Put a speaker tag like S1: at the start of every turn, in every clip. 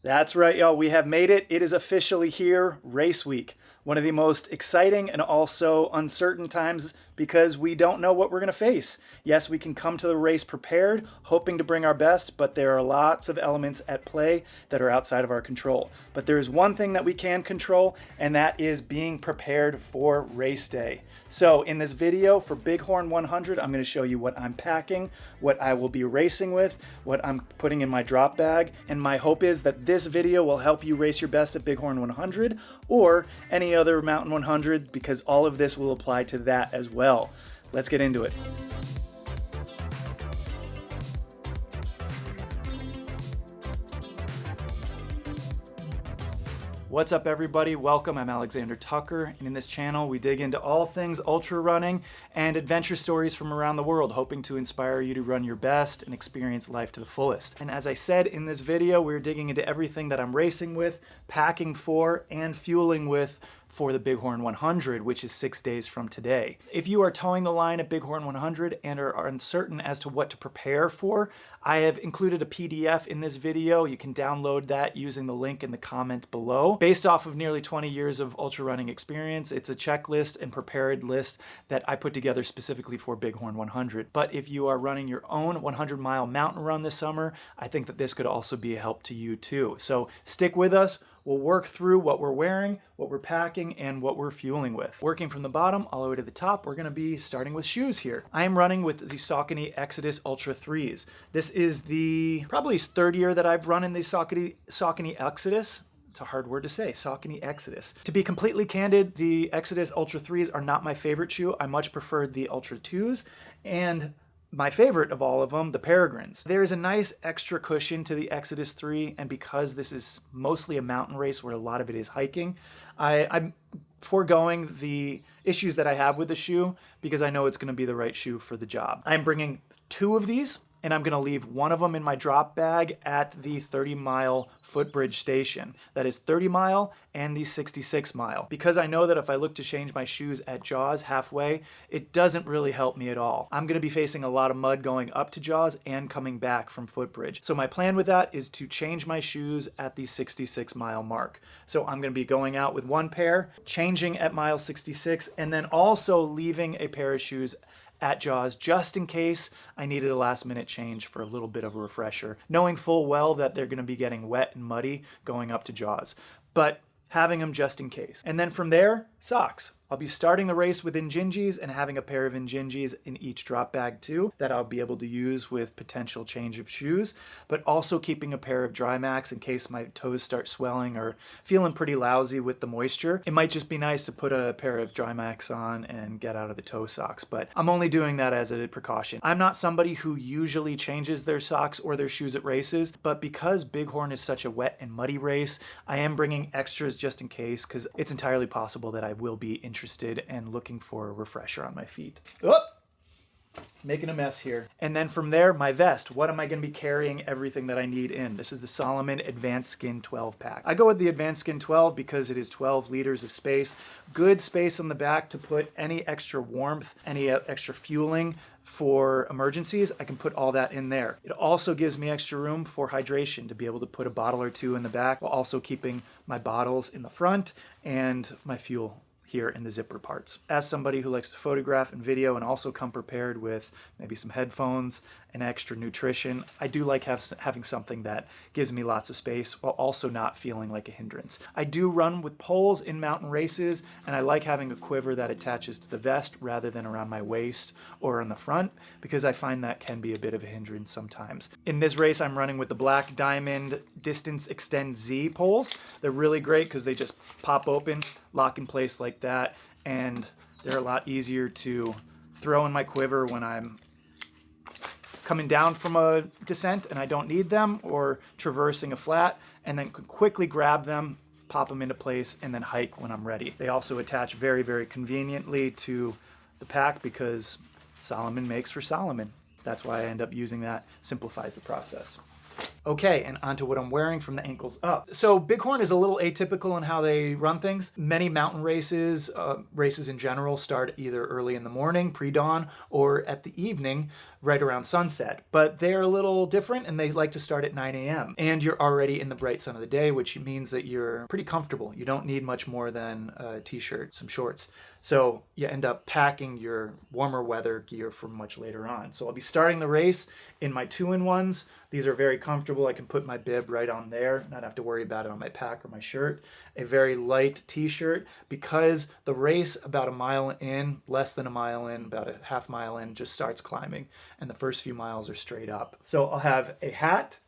S1: That's right, y'all. We have made it. It is officially here, race week. One of the most exciting and also uncertain times because we don't know what we're going to face. Yes, we can come to the race prepared, hoping to bring our best, but there are lots of elements at play that are outside of our control. But there is one thing that we can control, and that is being prepared for race day. So in this video for Bighorn 100, I'm going to show you what I'm packing, what I will be racing with, what I'm putting in my drop bag, and my hope is that this video will help you race your best at Bighorn 100 or any other Mountain 100, because all of this will apply to that as well. Let's get into it. What's up, everybody? Welcome. I'm Alexander Tucker, and in this channel we dig into all things ultra running and adventure stories from around the world, hoping to inspire you to run your best and experience life to the fullest. And as I said in this video, we're digging into everything that I'm racing with, packing for, and fueling with for the Bighorn 100, which is 6 days from today. If you are towing the line at Bighorn 100 and are uncertain as to what to prepare for, I have included a PDF in this video. You can download that using the link in the comment below. Based off of nearly 20 years of ultra running experience, it's a checklist and prepared list that I put together specifically for Bighorn 100. But if you are running your own 100-mile mountain run this summer, I think that this could also be a help to you too. So stick with us. We'll work through what we're wearing, what we're packing, and what we're fueling with. Working from the bottom all the way to the top, we're going to be starting with shoes here. I am running with the Saucony Exodus Ultra 3s. This is the probably third year that I've run in the Saucony Exodus. It's a hard word to say, Saucony Exodus. To be completely candid, the Exodus Ultra 3s are not my favorite shoe. I much preferred the Ultra 2s, and my favorite of all of them, the Peregrines. There is a nice extra cushion to the Exodus 3, and because this is mostly a mountain race where a lot of it is hiking, I'm foregoing the issues that I have with the shoe because I know it's going to be the right shoe for the job. I'm bringing 2 of these, and I'm going to leave one of them in my drop bag at the 30-mile footbridge station. That is 30-mile and the 66-mile. Because I know that if I look to change my shoes at Jaws halfway, it doesn't really help me at all. I'm going to be facing a lot of mud going up to Jaws and coming back from footbridge. So my plan with that is to change my shoes at the 66-mile mark. So I'm going to be going out with one pair, changing at mile 66, and then also leaving a pair of shoes at Jaws just in case I needed a last minute change for a little bit of a refresher, knowing full well that they're going to be getting wet and muddy going up to Jaws, but having them just in case. And then from there, socks. I'll be starting the race with Injinjis and having a pair of Injinjis in each drop bag too that I'll be able to use with potential change of shoes, but also keeping a pair of Drymax in case my toes start swelling or feeling pretty lousy with the moisture. It might just be nice to put a pair of Drymax on and get out of the toe socks, but I'm only doing that as a precaution. I'm not somebody who usually changes their socks or their shoes at races, but because Bighorn is such a wet and muddy race, I am bringing extras just in case because it's entirely possible that I will be interested and looking for a refresher on my feet. Oh! Making a mess here. And then from there, my vest. What am I going to be carrying everything that I need in? This is the Salomon Advanced Skin 12 pack. I go with the Advanced Skin 12 because it is 12 liters of space. Good space on the back to put any extra warmth, any extra fueling for emergencies. I can put all that in there. It also gives me extra room for hydration to be able to put a bottle or two in the back while also keeping my bottles in the front and my fuel here in the zipper parts. As somebody who likes to photograph and video and also come prepared with maybe some headphones and extra nutrition, I do like having something that gives me lots of space while also not feeling like a hindrance. I do run with poles in mountain races, and I like having a quiver that attaches to the vest rather than around my waist or on the front because I find that can be a bit of a hindrance sometimes. In this race, I'm running with the Black Diamond Distance Extend Z poles. They're really great because they just pop open, lock in place like that, and they're a lot easier to throw in my quiver when I'm coming down from a descent and I don't need them, or traversing a flat, and then quickly grab them, pop them into place, and then hike when I'm ready. They also attach very, very conveniently to the pack because Salomon makes for Salomon. That's why I end up using that. Simplifies the process. Okay, and onto what I'm wearing from the ankles up. So Bighorn is a little atypical in how they run things. Many mountain races, races in general, start either early in the morning, pre-dawn, or at the evening, right around sunset. But they're a little different, and they like to start at 9 a.m. And you're already in the bright sun of the day, which means that you're pretty comfortable. You don't need much more than a t-shirt, some shorts. So you end up packing your warmer weather gear for much later on. So I'll be starting the race in my 2-in-1s. These are very comfortable. I can put my bib right on there, not have to worry about it on my pack or my shirt. A very light t-shirt, because the race about a mile in, less than a mile in, about a half mile in, just starts climbing. And the first few miles are straight up. So I'll have a hat,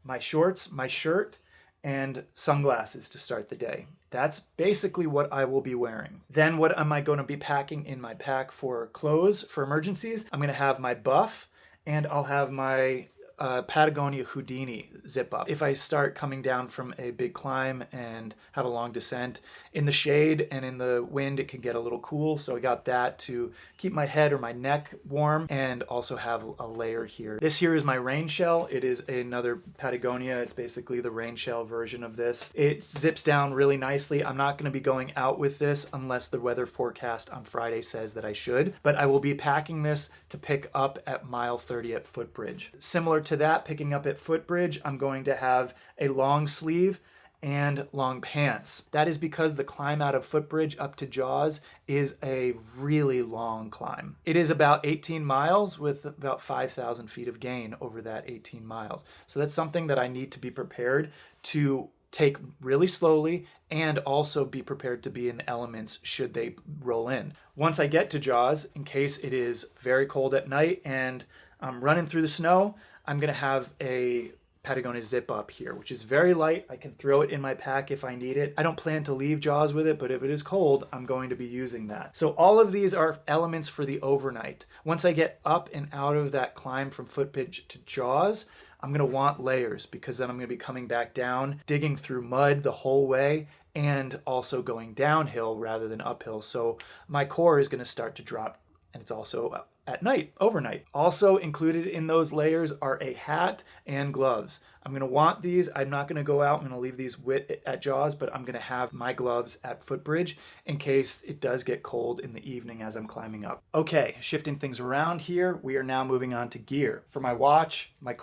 S1: my shorts, my shirt, and sunglasses to start the day. That's basically what I will be wearing. Then what am I going to be packing in my pack for clothes, for emergencies? I'm going to have my buff, and I'll have my Patagonia Houdini zip up. If I start coming down from a big climb and have a long descent, in the shade and in the wind, it can get a little cool. So I got that to keep my head or my neck warm, and also have a layer here. This here is my rain shell. It is another Patagonia. It's basically the rain shell version of this. It zips down really nicely. I'm not going to be going out with this unless the weather forecast on Friday says that I should, but I will be packing this to pick up at mile 30 at Footbridge. Similar to that, picking up at Footbridge, I'm going to have a long sleeve and long pants. That is because the climb out of Footbridge up to Jaws is a really long climb. It is about 18 miles with about 5,000 feet of gain over that 18 miles. So that's something that I need to be prepared to take really slowly, and also be prepared to be in the elements should they roll in. Once I get to Jaws, in case it is very cold at night and I'm running through the snow, I'm gonna have a Patagonia zip up here, which is very light. I can throw it in my pack if I need it. I don't plan to leave Jaws with it, but if it is cold, I'm going to be using that. So all of these are elements for the overnight. Once I get up and out of that climb from Footbridge to Jaws, I'm going to want layers, because then I'm going to be coming back down, digging through mud the whole way, and also going downhill rather than uphill. So my core is going to start to drop, and it's also at night, overnight. Also included in those layers are a hat and gloves. I'm going to want these. I'm not going to go out. I'm going to leave these at Jaws, but I'm going to have my gloves at Footbridge in case it does get cold in the evening as I'm climbing up. Okay, shifting things around here, we are now moving on to gear. For my watch, my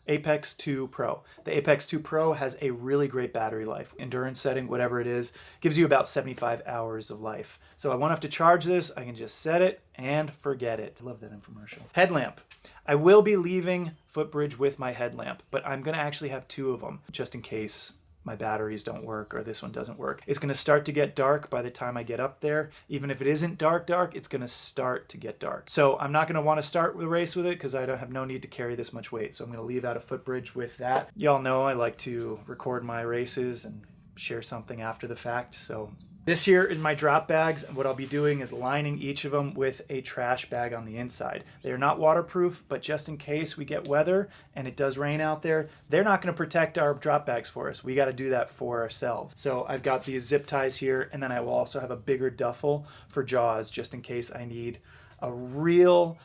S1: Apex 2 Pro. The Apex 2 Pro has a really great battery life. Endurance setting, whatever it is, gives you about 75 hours of life. So I won't have to charge this. I can just set it and forget it. Love that infomercial. Headlamp. I will be leaving Footbridge with my headlamp, but I'm going to actually have 2 of them just in case my batteries don't work or this one doesn't work. It's going to start to get dark by the time I get up there. Even if it isn't dark, it's going to start to get dark. So I'm not going to want to start the race with it because I don't have no need to carry this much weight. So I'm going to leave out of Footbridge with that. Y'all know I like to record my races and share something after the fact. So this here is my drop bags, and what I'll be doing is lining each of them with a trash bag on the inside. They are not waterproof, but just in case we get weather and it does rain out there, they're not going to protect our drop bags for us. We got to do that for ourselves. So I've got these zip ties here, and then I will also have a bigger duffel for Jaws just in case I need a real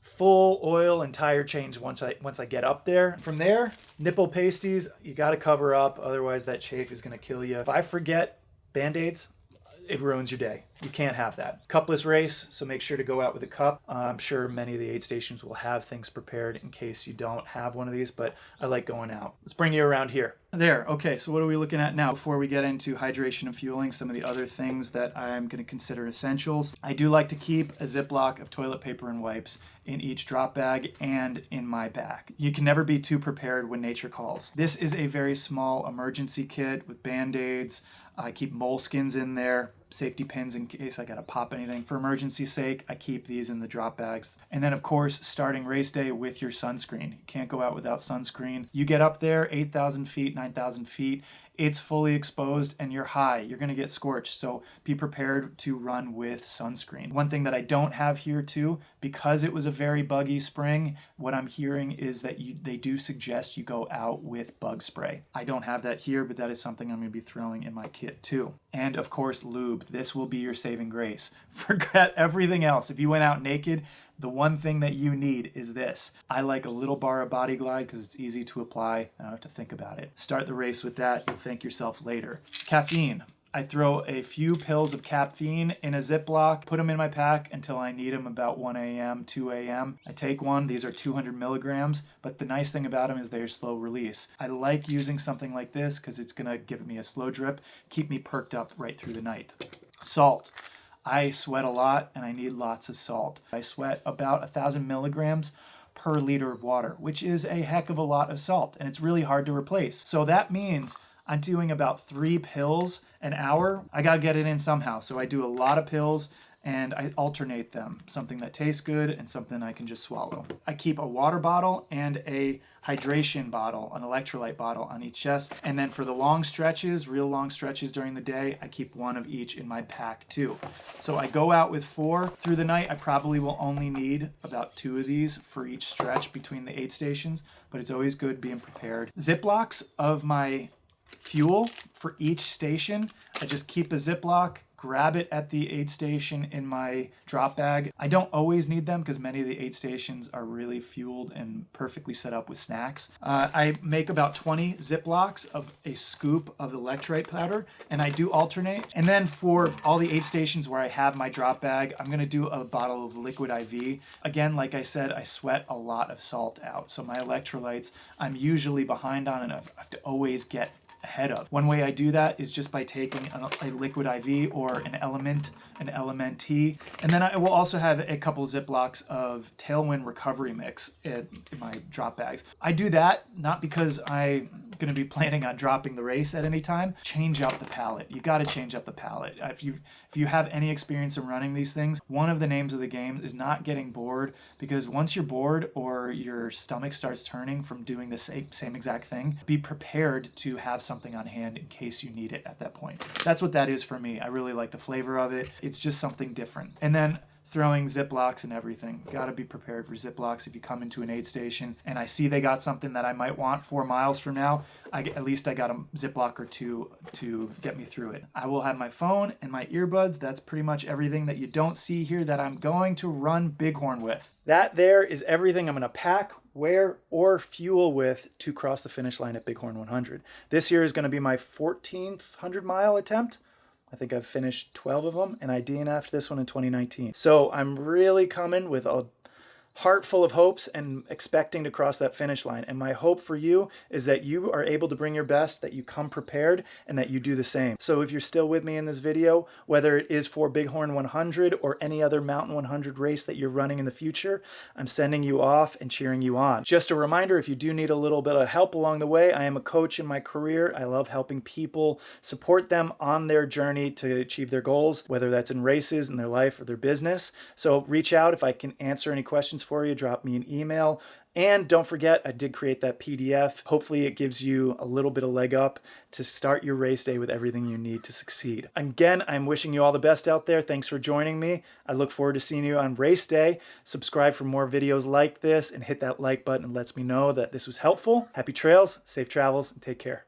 S1: full oil and tire change once I get up there. From there, nipple pasties, you got to cover up, otherwise that chafe is going to kill you. If I forget Band-Aids, it ruins your day. You can't have that. Cupless race, so make sure to go out with a cup. I'm sure many of the aid stations will have things prepared in case you don't have one of these, but I like going out. Let's bring you around here. There, okay, so what are we looking at now? Before we get into hydration and fueling, some of the other things that I'm going to consider essentials. I do like to keep a Ziploc of toilet paper and wipes in each drop bag and in my bag. You can never be too prepared when nature calls. This is a very small emergency kit with Band-Aids. I keep moleskins in there, safety pins in case I gotta pop anything. For emergency's sake, I keep these in the drop bags. And then of course, starting race day with your sunscreen. You can't go out without sunscreen. You get up there, 8,000 feet, 9,000 feet, it's fully exposed and you're high. You're gonna get scorched, so be prepared to run with sunscreen. One thing that I don't have here too, because it was a very buggy spring, what I'm hearing is that they do suggest you go out with bug spray. I don't have that here, but that is something I'm gonna be throwing in my kit too. And of course, lube. This will be your saving grace. Forget everything else. If you went out naked, The one thing that you need is this. I like a little bar of Body Glide because it's easy to apply. I don't have to think about it. Start the race with that. You'll thank yourself later. Caffeine. I throw a few pills of caffeine in a Ziploc, put them in my pack until I need them about 1 a.m., 2 a.m. I take one. These are 200 milligrams, but the nice thing about them is they're slow release. I like using something like this because it's going to give me a slow drip, keep me perked up right through the night. Salt. I sweat a lot and I need lots of salt. I sweat about 1,000 milligrams per liter of water, which is a heck of a lot of salt, and it's really hard to replace. So that means I'm doing about 3 pills an hour. I gotta get it in somehow. So I do a lot of pills and I alternate them. Something that tastes good and something I can just swallow. I keep a water bottle and a hydration bottle, an electrolyte bottle on each chest. And then for the long stretches, real long stretches during the day, I keep one of each in my pack too. So I go out with 4 through the night. I probably will only need about 2 of these for each stretch between the 8 stations, but it's always good being prepared. Ziplocs of my fuel for each station. I just keep a Ziploc, grab it at the aid station in my drop bag. I don't always need them because many of the aid stations are really fueled and perfectly set up with snacks. I make about 20 Ziplocs of a scoop of the electrolyte powder, and I do alternate. And then for all the aid stations where I have my drop bag, I'm going to do a bottle of liquid IV. Again, like I said, I sweat a lot of salt out. So my electrolytes, I'm usually behind on and I have to always get ahead of. One way I do that is just by taking a liquid IV or an LMNT, and then I will also have a couple Ziplocs of Tailwind recovery mix in my drop bags. I do that not because I'm going to be planning on dropping the race at any time. Change up the palate. You got to change up the palate. If you have any experience in running these things, one of the names of the game is not getting bored, because once you're bored or your stomach starts turning from doing the same exact thing, be prepared to have something on hand in case you need it at that point. That's what that is for me. I really like the flavor of it. It's just something different. And then throwing Ziplocs and everything. Got to be prepared for Ziplocs if you come into an aid station and I see they got something that I might want 4 miles from now. At least I got a Ziploc or 2 to get me through it. I will have my phone and my earbuds. That's pretty much everything that you don't see here that I'm going to run Bighorn with. That there is everything I'm going to pack, wear, or fuel with to cross the finish line at Bighorn 100. This year is going to be my 14th 100-mile attempt. I think I've finished 12 of them, and I DNF'd this one in 2019. So I'm really coming with a heart full of hopes and expecting to cross that finish line. And my hope for you is that you are able to bring your best, that you come prepared, and that you do the same. So if you're still with me in this video, whether it is for Bighorn 100 or any other Mountain 100 race that you're running in the future, I'm sending you off and cheering you on. Just a reminder, if you do need a little bit of help along the way, I am a coach in my career. I love helping people, support them on their journey to achieve their goals, whether that's in races, in their life, or their business. So reach out if I can answer any questions for you. Drop me an email. And don't forget, I did create that PDF. Hopefully it gives you a little bit of leg up to start your race day with everything you need to succeed. Again, I'm wishing you all the best out there. Thanks for joining me. I look forward to seeing you on race day. Subscribe for more videos like this and hit that like button. It lets me know that this was helpful. Happy trails, safe travels, and take care.